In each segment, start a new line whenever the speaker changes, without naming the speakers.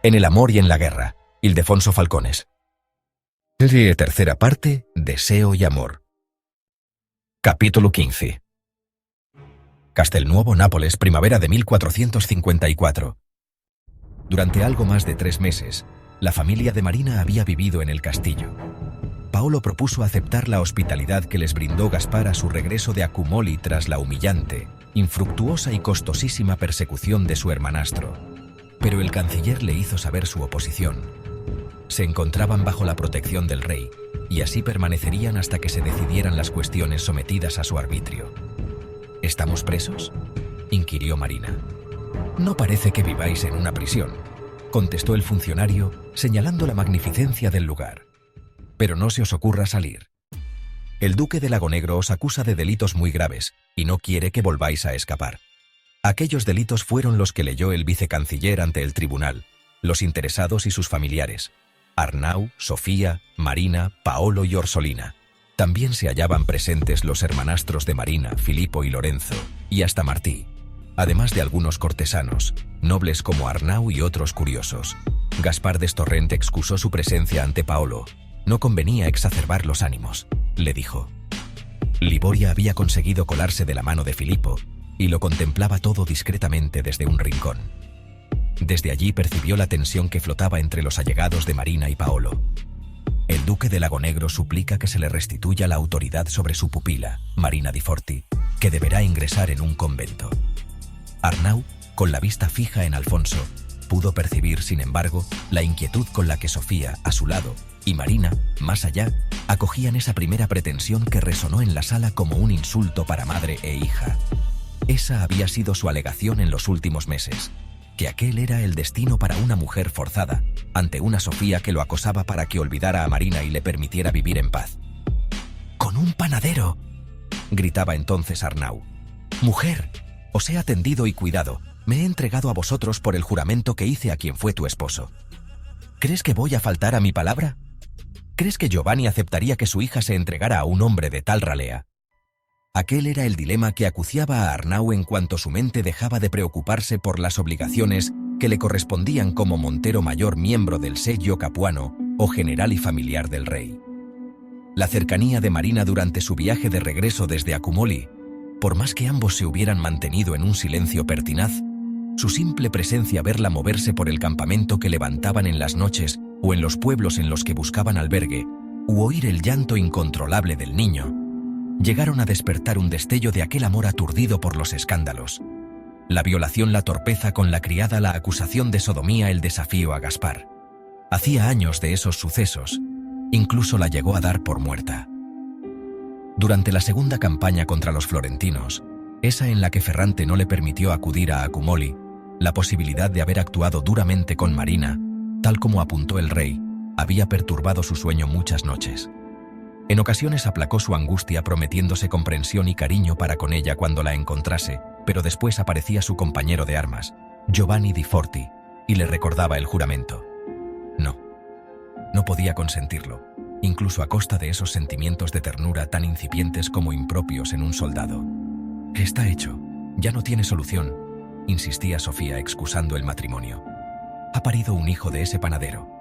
En el amor y en la guerra. Ildefonso Falcones. Serie tercera parte, Deseo y amor. Capítulo 15. Castelnuovo, Nápoles, primavera de 1454. Durante algo más de 3 meses, la familia de Marina había vivido en el castillo. Paolo propuso aceptar la hospitalidad que les brindó Gaspar a su regreso de Accumoli tras la humillante, infructuosa y costosísima persecución de su hermanastro. Pero el canciller le hizo saber su oposición. Se encontraban bajo la protección del rey, y así permanecerían hasta que se decidieran las cuestiones sometidas a su arbitrio. ¿Estamos presos?, inquirió Marina. No parece que viváis en una prisión, contestó el funcionario, señalando la magnificencia del lugar. Pero no se os ocurra salir. El duque de Lagonegro os acusa de delitos muy graves y no quiere que volváis a escapar. Aquellos delitos fueron los que leyó el vicecanciller ante el tribunal, los interesados y sus familiares: Arnau, Sofía, Marina, Paolo y Orsolina. También se hallaban presentes los hermanastros de Marina, Filippo y Lorenzo, y hasta Martí, además de algunos cortesanos, nobles como Arnau y otros curiosos. Gaspar d'Estorrent excusó su presencia ante Paolo. No convenía exacerbar los ánimos, le dijo. Liboria había conseguido colarse de la mano de Filippo y lo contemplaba todo discretamente desde un rincón. Desde allí percibió la tensión que flotaba entre los allegados de Marina y Paolo. El duque de Lagonegro suplica que se le restituya la autoridad sobre su pupila, Marina di Forti, que deberá ingresar en un convento. Arnau, con la vista fija en Alfonso, pudo percibir, sin embargo, la inquietud con la que Sofía, a su lado, y Marina, más allá, acogían esa primera pretensión que resonó en la sala como un insulto para madre e hija. Esa había sido su alegación en los últimos meses, que aquel era el destino para una mujer forzada, ante una Sofía que lo acosaba para que olvidara a Marina y le permitiera vivir en paz. «¡Con un panadero!», gritaba entonces Arnau. «Mujer, os he atendido y cuidado, me he entregado a vosotros por el juramento que hice a quien fue tu esposo. ¿Crees que voy a faltar a mi palabra? ¿Crees que Giovanni aceptaría que su hija se entregara a un hombre de tal ralea?». Aquel era el dilema que acuciaba a Arnau en cuanto su mente dejaba de preocuparse por las obligaciones que le correspondían como montero mayor miembro del séquio capuano o general y familiar del rey. La cercanía de Marina durante su viaje de regreso desde Accumoli, por más que ambos se hubieran mantenido en un silencio pertinaz, su simple presencia, verla moverse por el campamento que levantaban en las noches o en los pueblos en los que buscaban albergue, u oír el llanto incontrolable del niño, llegaron a despertar un destello de aquel amor aturdido por los escándalos. La violación, la torpeza con la criada, la acusación de sodomía, el desafío a Gaspar. Hacía años de esos sucesos, incluso la llegó a dar por muerta. Durante la segunda campaña contra los florentinos, esa en la que Ferrante no le permitió acudir a Accumoli, la posibilidad de haber actuado duramente con Marina, tal como apuntó el rey, había perturbado su sueño muchas noches. En ocasiones aplacó su angustia prometiéndose comprensión y cariño para con ella cuando la encontrase, pero después aparecía su compañero de armas, Giovanni di Forti, y le recordaba el juramento. No podía consentirlo, incluso a costa de esos sentimientos de ternura tan incipientes como impropios en un soldado. «Está hecho, ya no tiene solución», insistía Sofía excusando el matrimonio. «Ha parido un hijo de ese panadero.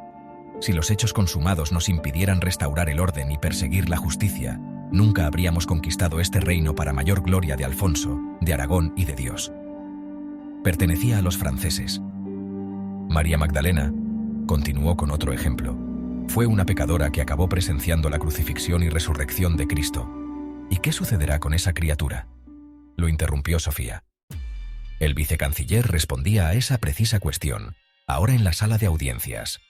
Si los hechos consumados nos impidieran restaurar el orden y perseguir la justicia, nunca habríamos conquistado este reino para mayor gloria de Alfonso, de Aragón y de Dios. Pertenecía a los franceses. María Magdalena», continuó con otro ejemplo, «fue una pecadora que acabó presenciando la crucifixión y resurrección de Cristo. ¿Y qué sucederá con esa criatura?», lo interrumpió Sofía. El vicecanciller respondía a esa precisa cuestión, ahora en la sala de audiencias.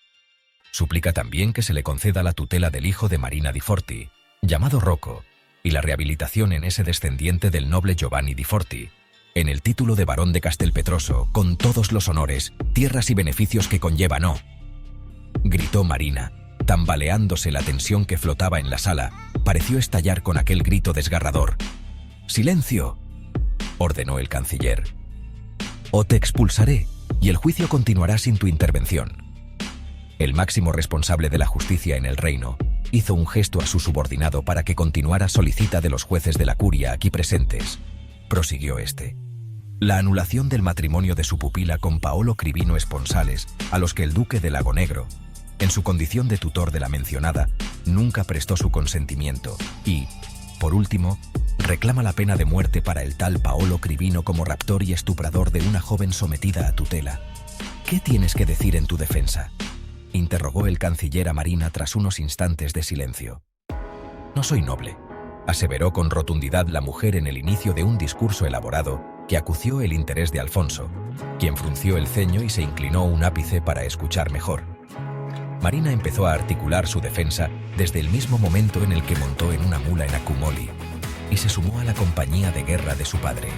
Suplica también que se le conceda la tutela del hijo de Marina di Forti, llamado Rocco, y la rehabilitación en ese descendiente del noble Giovanni di Forti, en el título de barón de Castelpetroso, con todos los honores, tierras y beneficios que conlleva, no. Gritó Marina, tambaleándose. La tensión que flotaba en la sala pareció estallar con aquel grito desgarrador. «¡Silencio!», ordenó el canciller. «O te expulsaré, y el juicio continuará sin tu intervención». El máximo responsable de la justicia en el reino hizo un gesto a su subordinado para que continuara. «Solicita de los jueces de la curia aquí presentes», prosiguió este, La anulación del matrimonio de su pupila con Paolo Cribino Esponsales, a los que el duque de Lagonegro, en su condición de tutor de la mencionada, nunca prestó su consentimiento y, por último, reclama la pena de muerte para el tal Paolo Cribino como raptor y estuprador de una joven sometida a tutela. ¿Qué tienes que decir en tu defensa?, interrogó el canciller a Marina tras unos instantes de silencio. No soy noble, aseveró con rotundidad la mujer en el inicio de un discurso elaborado que acució el interés de Alfonso, quien frunció el ceño y se inclinó un ápice para escuchar mejor. Marina empezó a articular su defensa desde el mismo momento en el que montó en una mula en Accumoli y se sumó a la compañía de guerra de su padre.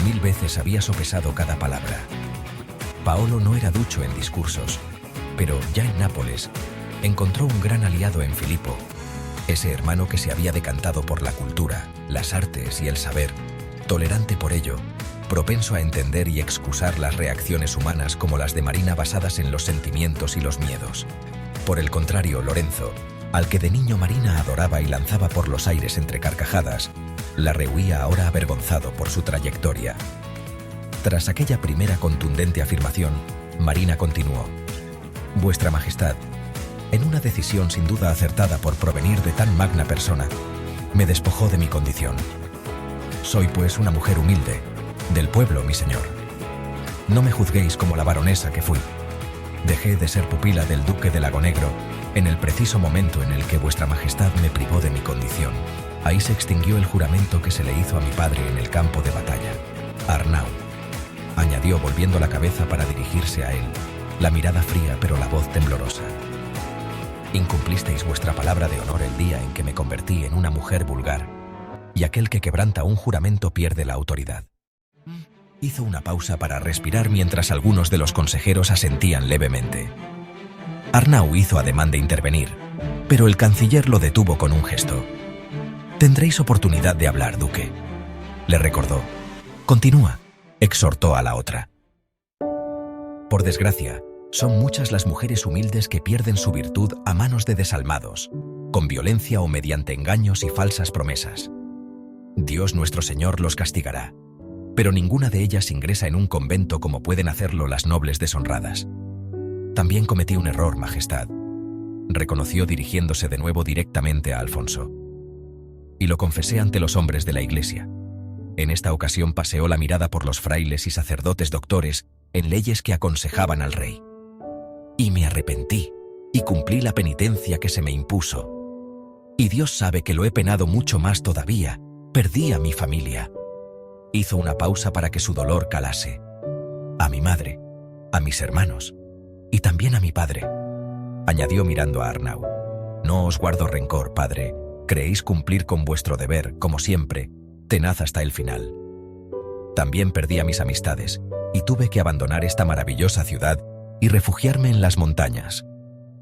1000 veces había sopesado cada palabra. Paolo no era ducho en discursos, pero ya en Nápoles encontró un gran aliado en Filipo, ese hermano que se había decantado por la cultura, las artes y el saber, tolerante por ello, propenso a entender y excusar las reacciones humanas como las de Marina basadas en los sentimientos y los miedos. Por el contrario, Lorenzo, al que de niño Marina adoraba y lanzaba por los aires entre carcajadas, la rehuía ahora avergonzado por su trayectoria. Tras aquella primera contundente afirmación, Marina continuó: Vuestra Majestad, en una decisión sin duda acertada por provenir de tan magna persona, me despojó de mi condición. Soy pues una mujer humilde, del pueblo, mi señor. No me juzguéis como la baronesa que fui. Dejé de ser pupila del duque de Lagonegro en el preciso momento en el que vuestra majestad me privó de mi condición. Ahí se extinguió el juramento que se le hizo a mi padre en el campo de batalla. Arnau, añadió volviendo la cabeza para dirigirse a él, la mirada fría pero la voz temblorosa. Incumplisteis vuestra palabra de honor el día en que me convertí en una mujer vulgar, y aquel que quebranta un juramento pierde la autoridad. Hizo una pausa para respirar mientras algunos de los consejeros asentían levemente. Arnau hizo ademán de intervenir, pero el canciller lo detuvo con un gesto. Tendréis oportunidad de hablar, duque, le recordó. Continúa, exhortó a la otra. Por desgracia, son muchas las mujeres humildes que pierden su virtud a manos de desalmados, con violencia o mediante engaños y falsas promesas. Dios nuestro Señor los castigará, pero ninguna de ellas ingresa en un convento como pueden hacerlo las nobles deshonradas. También cometí un error, Majestad, reconoció dirigiéndose de nuevo directamente a Alfonso. Y lo confesé ante los hombres de la Iglesia. En esta ocasión paseó la mirada por los frailes y sacerdotes doctores en leyes que aconsejaban al rey. Y me arrepentí, y cumplí la penitencia que se me impuso. Y Dios sabe que lo he penado mucho más todavía. Perdí a mi familia. Hizo una pausa para que su dolor calase. A mi madre, a mis hermanos, y también a mi padre, añadió mirando a Arnau. No os guardo rencor, padre. Creéis cumplir con vuestro deber, como siempre, tenaz hasta el final. También perdí a mis amistades, y tuve que abandonar esta maravillosa ciudad y refugiarme en las montañas.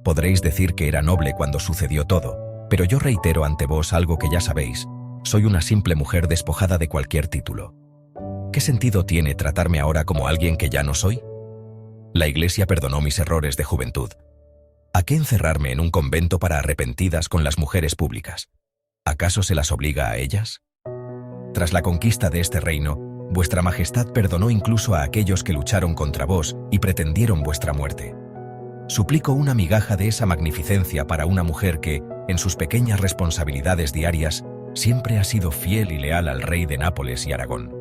Podréis decir que era noble cuando sucedió todo, pero yo reitero ante vos algo que ya sabéis. Soy una simple mujer despojada de cualquier título. ¿Qué sentido tiene tratarme ahora como alguien que ya no soy? La Iglesia perdonó mis errores de juventud. ¿A qué encerrarme en un convento para arrepentidas con las mujeres públicas? ¿Acaso se las obliga a ellas? Tras la conquista de este reino, vuestra majestad perdonó incluso a aquellos que lucharon contra vos y pretendieron vuestra muerte. Suplico una migaja de esa magnificencia para una mujer que, en sus pequeñas responsabilidades diarias, siempre ha sido fiel y leal al rey de Nápoles y Aragón.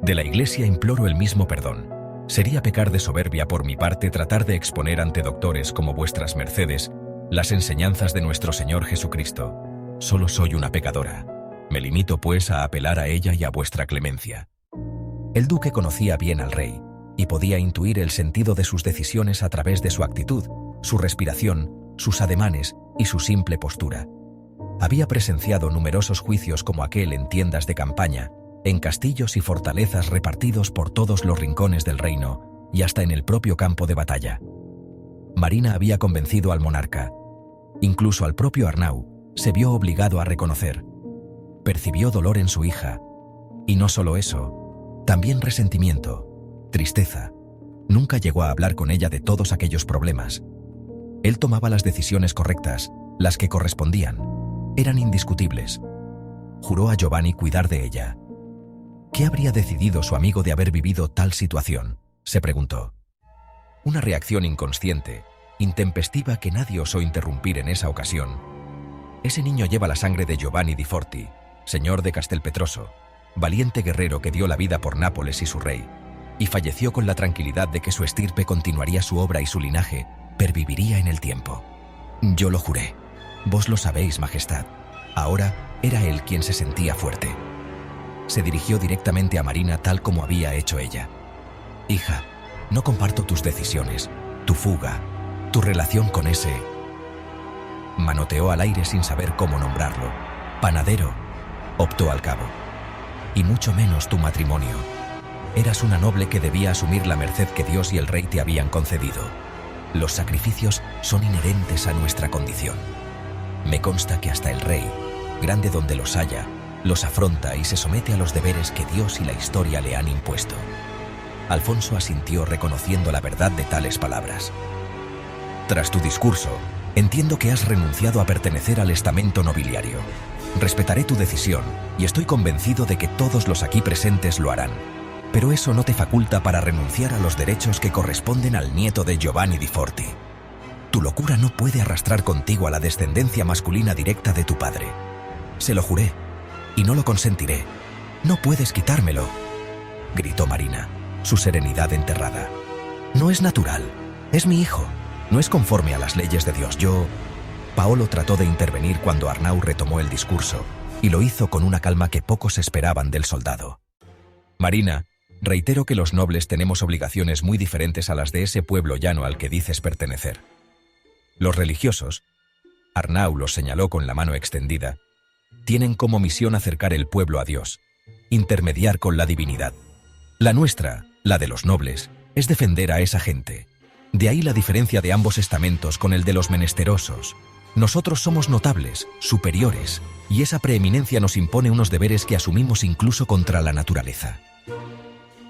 De la Iglesia imploro el mismo perdón. Sería pecar de soberbia por mi parte tratar de exponer ante doctores como vuestras mercedes las enseñanzas de nuestro Señor Jesucristo. Solo soy una pecadora. Me limito pues a apelar a ella y a vuestra clemencia. El duque conocía bien al rey y podía intuir el sentido de sus decisiones a través de su actitud, su respiración, sus ademanes y su simple postura. Había presenciado numerosos juicios como aquel en tiendas de campaña, en castillos y fortalezas repartidos por todos los rincones del reino y hasta en el propio campo de batalla. Marina había convencido al monarca. Incluso al propio Arnau se vio obligado a reconocer. Percibió dolor en su hija. Y no solo eso, también resentimiento, tristeza. Nunca llegó a hablar con ella de todos aquellos problemas. Él tomaba las decisiones correctas, las que correspondían. Eran indiscutibles. Juró a Giovanni cuidar de ella. ¿Qué habría decidido su amigo de haber vivido tal situación?, se preguntó. Una reacción inconsciente, intempestiva que nadie osó interrumpir en esa ocasión. Ese niño lleva la sangre de Giovanni di Forti, señor de Castelpetroso, valiente guerrero que dio la vida por Nápoles y su rey, y falleció con la tranquilidad de que su estirpe continuaría su obra y su linaje perviviría en el tiempo. Yo lo juré. Vos lo sabéis, Majestad. Ahora era él quien se sentía fuerte. Se dirigió directamente a Marina tal como había hecho ella. Hija, no comparto tus decisiones, tu fuga, tu relación con ese... Manoteó al aire sin saber cómo nombrarlo. Panadero, optó al cabo. Y mucho menos tu matrimonio. Eras una noble que debía asumir la merced que Dios y el rey te habían concedido. Los sacrificios son inherentes a nuestra condición. Me consta que hasta el rey, grande donde los haya, los afronta y se somete a los deberes que Dios y la historia le han impuesto. Alfonso asintió reconociendo la verdad de tales palabras. Tras tu discurso, entiendo que has renunciado a pertenecer al estamento nobiliario. Respetaré tu decisión y estoy convencido de que todos los aquí presentes lo harán. Pero eso no te faculta para renunciar a los derechos que corresponden al nieto de Giovanni di Forti. Tu locura no puede arrastrar contigo a la descendencia masculina directa de tu padre. Se lo juré, y no lo consentiré. No puedes quitármelo, gritó Marina, su serenidad enterrada. No es natural, es mi hijo, no es conforme a las leyes de Dios. Paolo trató de intervenir cuando Arnau retomó el discurso, y lo hizo con una calma que pocos esperaban del soldado. Marina, reitero que los nobles tenemos obligaciones muy diferentes a las de ese pueblo llano al que dices pertenecer. Los religiosos, Arnau los señaló con la mano extendida, tienen como misión acercar el pueblo a Dios, intermediar con la divinidad. La nuestra, la de los nobles, es defender a esa gente. De ahí la diferencia de ambos estamentos con el de los menesterosos. Nosotros somos notables, superiores, y esa preeminencia nos impone unos deberes que asumimos incluso contra la naturaleza.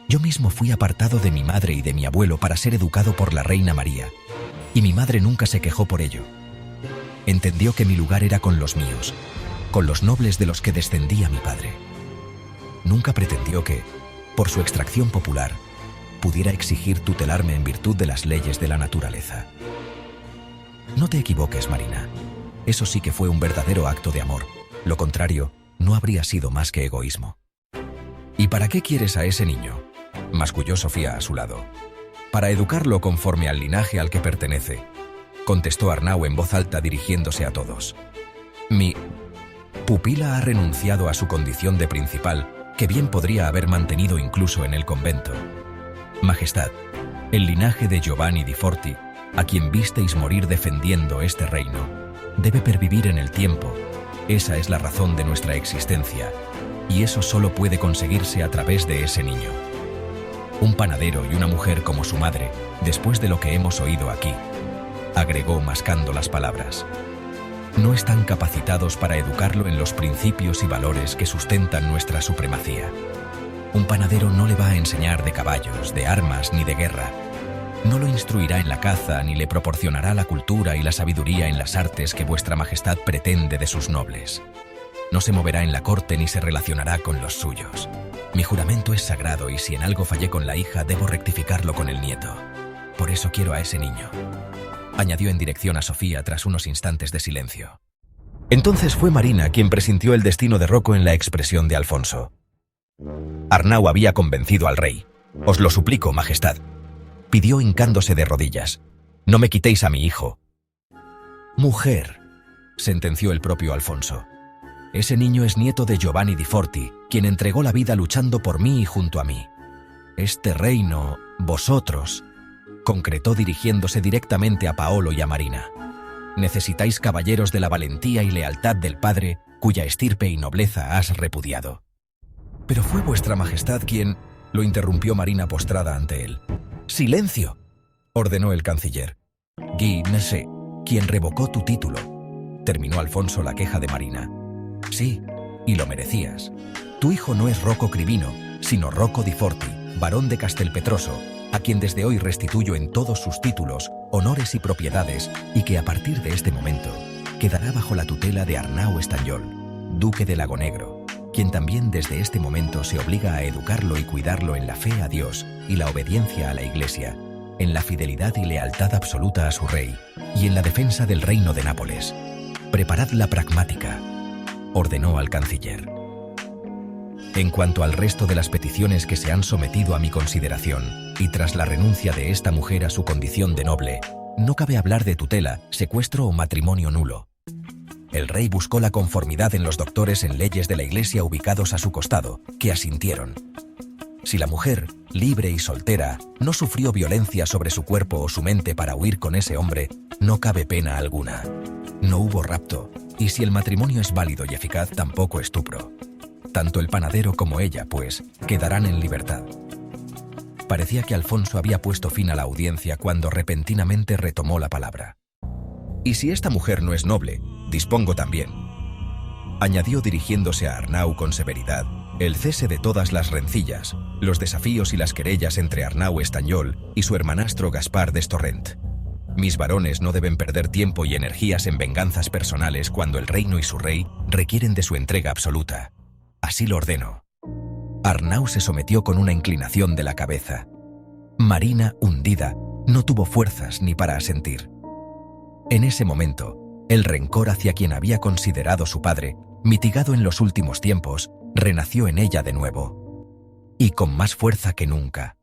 Yo mismo fui apartado de mi madre y de mi abuelo para ser educado por la reina María, y mi madre nunca se quejó por ello. Entendió que mi lugar era con los míos, con los nobles de los que descendía mi padre. Nunca pretendió que, por su extracción popular, pudiera exigir tutelarme en virtud de las leyes de la naturaleza. No te equivoques, Marina. Eso sí que fue un verdadero acto de amor. Lo contrario, no habría sido más que egoísmo. ¿Y para qué quieres a ese niño?, masculló Sofía a su lado. Para educarlo conforme al linaje al que pertenece, contestó Arnau en voz alta dirigiéndose a todos. Mi pupila ha renunciado a su condición de principal, que bien podría haber mantenido incluso en el convento. Majestad, el linaje de Giovanni di Forti, a quien visteis morir defendiendo este reino, debe pervivir en el tiempo. Esa es la razón de nuestra existencia, y eso solo puede conseguirse a través de ese niño. Un panadero y una mujer como su madre, después de lo que hemos oído aquí, agregó mascando las palabras, no están capacitados para educarlo en los principios y valores que sustentan nuestra supremacía. Un panadero no le va a enseñar de caballos, de armas ni de guerra. No lo instruirá en la caza ni le proporcionará la cultura y la sabiduría en las artes que vuestra majestad pretende de sus nobles. No se moverá en la corte ni se relacionará con los suyos. Mi juramento es sagrado y si en algo fallé con la hija debo rectificarlo con el nieto. Por eso quiero a ese niño, añadió en dirección a Sofía tras unos instantes de silencio. Entonces fue Marina quien presintió el destino de Rocco en la expresión de Alfonso. Arnau había convencido al rey. Os lo suplico, majestad, pidió hincándose de rodillas. No me quitéis a mi hijo. Mujer, sentenció el propio Alfonso. Ese niño es nieto de Giovanni di Forti, quien entregó la vida luchando por mí y junto a mí. Este reino, vosotros, concretó dirigiéndose directamente a Paolo y a Marina. Necesitáis caballeros de la valentía y lealtad del padre, cuya estirpe y nobleza has repudiado. Pero fue vuestra majestad quien... lo interrumpió Marina postrada ante él. ¡Silencio!, ordenó el canciller. Guy Nesse, quien revocó tu título, terminó Alfonso la queja de Marina. Sí, y lo merecías. Tu hijo no es Rocco Cribino, sino Rocco di Forti, barón de Castelpetroso, a quien desde hoy restituyo en todos sus títulos, honores y propiedades, y que a partir de este momento quedará bajo la tutela de Arnau Estanyol, duque de Lagonegro, quien también desde este momento se obliga a educarlo y cuidarlo en la fe a Dios y la obediencia a la Iglesia, en la fidelidad y lealtad absoluta a su rey y en la defensa del reino de Nápoles. Preparad la pragmática, ordenó al canciller. En cuanto al resto de las peticiones que se han sometido a mi consideración, y tras la renuncia de esta mujer a su condición de noble, no cabe hablar de tutela, secuestro o matrimonio nulo. El rey buscó la conformidad en los doctores en leyes de la Iglesia ubicados a su costado, que asintieron. Si la mujer, libre y soltera, no sufrió violencia sobre su cuerpo o su mente para huir con ese hombre, no cabe pena alguna. No hubo rapto, y si el matrimonio es válido y eficaz, tampoco estupro. Tanto el panadero como ella, pues, quedarán en libertad. Parecía que Alfonso había puesto fin a la audiencia cuando repentinamente retomó la palabra. «Y si esta mujer no es noble, dispongo también», añadió dirigiéndose a Arnau con severidad, «el cese de todas las rencillas, los desafíos y las querellas entre Arnau Estañol y su hermanastro Gaspar d'Estorrent. Mis varones no deben perder tiempo y energías en venganzas personales cuando el reino y su rey requieren de su entrega absoluta. Así lo ordeno». Arnau se sometió con una inclinación de la cabeza. Marina, hundida, no tuvo fuerzas ni para asentir. En ese momento, el rencor hacia quien había considerado su padre, mitigado en los últimos tiempos, renació en ella de nuevo. Y con más fuerza que nunca.